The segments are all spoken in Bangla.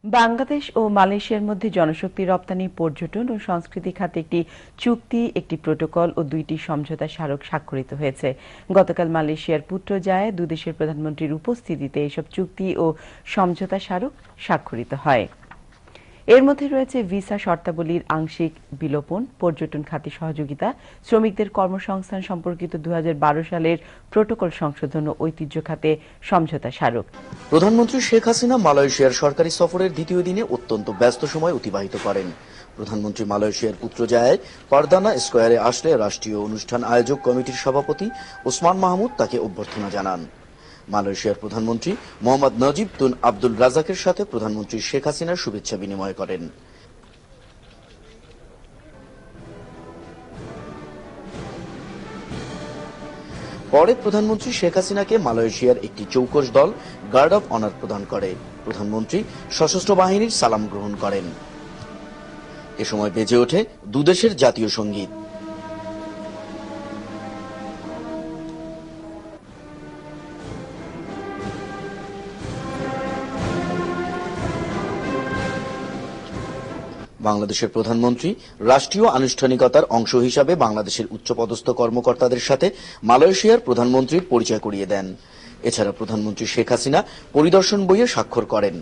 বাংলাদেশ ও মালয়েশিয়ার মধ্যে জনশক্তি রপ্তানি, পর্যটন ও সংস্কৃতি খাতে একটি চুক্তি, একটি প্রোটোকল ও 2টি সমঝোতা স্মারক স্বাক্ষরিত হয়েছে। গতকাল মালয়েশিয়ার পুত্রজায়ায় দুদেশের প্রধানমন্ত্রীর উপস্থিতিতে এসব চুক্তি ও সমঝোতা স্মারক স্বাক্ষরিত হয়। এর মধ্যে রয়েছে ভিসা শর্তাবলীর আংশিক বিলোপন, পর্যটন খাতে সহযোগিতা, শ্রমিকদের কর্মসংস্থান সম্পর্কিত 2012 সালের প্রোটোকল সংশোধন ও ঐতিহ্য খাতে সমঝোতা স্মারক। প্রধানমন্ত্রী শেখ হাসিনা মালয়েশিয়ার সরকারি সফরের দ্বিতীয় দিনে অত্যন্ত ব্যস্ত সময় অতিবাহিত করেন। প্রধানমন্ত্রী মালয়েশিয়ার পুত্রজায়ায় পারদানা স্কয়ারে আসলে রাষ্ট্রীয় অনুষ্ঠান আয়োজক কমিটির সভাপতি ওসমান মাহমুদ তাকে অভ্যর্থনা জানান। মালয়েশিয়ার প্রধানমন্ত্রী মোহাম্মদ নজিব তুন আব্দুল রাজাকের সাথে প্রধানমন্ত্রী শেখ হাসিনার শুভেচ্ছা বিনিময় করেন। পরে প্রধানমন্ত্রী শেখ হাসিনাকে মালয়েশিয়ার একটি চৌকস দল গার্ড অব অনার প্রদান করে। প্রধানমন্ত্রী সশস্ত্র বাহিনীর সালাম গ্রহণ করেন। এ সময় বেজে ওঠে দুদেশের জাতীয় সঙ্গীত। বাংলাদেশের প্রধানমন্ত্রী রাষ্ট্রীয় আনুষ্ঠানিকতার অংশ হিসাবে বাংলাদেশের উচ্চপদস্থ কর্মকর্তাদের সাথে মালয়েশিয়ার প্রধানমন্ত্রীর পরিচয় করিয়ে দেন। এছাড়া প্রধানমন্ত্রী শেখ হাসিনা পরিদর্শন বইয়ে স্বাক্ষর করেন।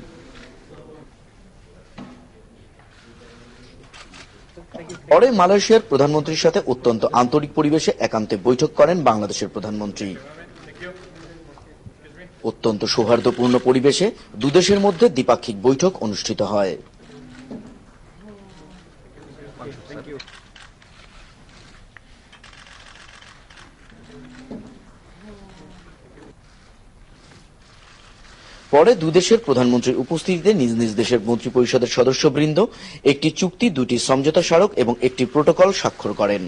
পরে মালয়েশিয়ার প্রধানমন্ত্রীর সাথে অত্যন্ত আন্তরিক পরিবেশে একান্তে বৈঠক করেন বাংলাদেশের প্রধানমন্ত্রী। অত্যন্ত সৌহার্দ্যপূর্ণ পরিবেশে দুদেশের মধ্যে দ্বিপাক্ষিক বৈঠক অনুষ্ঠিত হয়। পরে দুদেশের প্রধানমন্ত্রীর উপস্থিতিতে নিজ নিজ দেশের মন্ত্রিপরিষদের সদস্যবৃন্দ একটি চুক্তি, 2টি সমঝোতা স্মারক এবং একটি প্রোটোকল স্বাক্ষর করেন।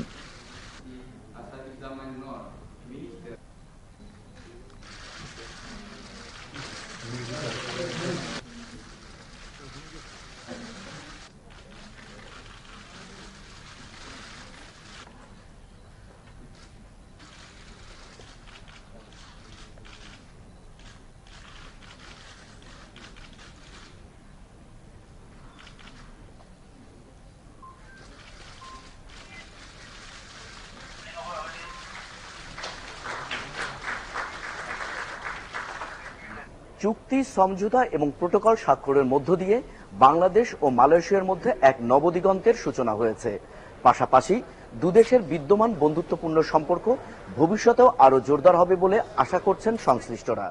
চুক্তি, সমঝোতা এবং প্রোটোকল স্বাক্ষরের মধ্য দিয়ে বাংলাদেশ ও মালয়েশিয়ার মধ্যে এক নবদিগন্তের সূচনা হয়েছে। পাশাপাশি দুদেশের বিদ্যমান বন্ধুত্বপূর্ণ সম্পর্ক ভবিষ্যতেও আরো জোরদার হবে বলে আশা করছেন সংশ্লিষ্টরা।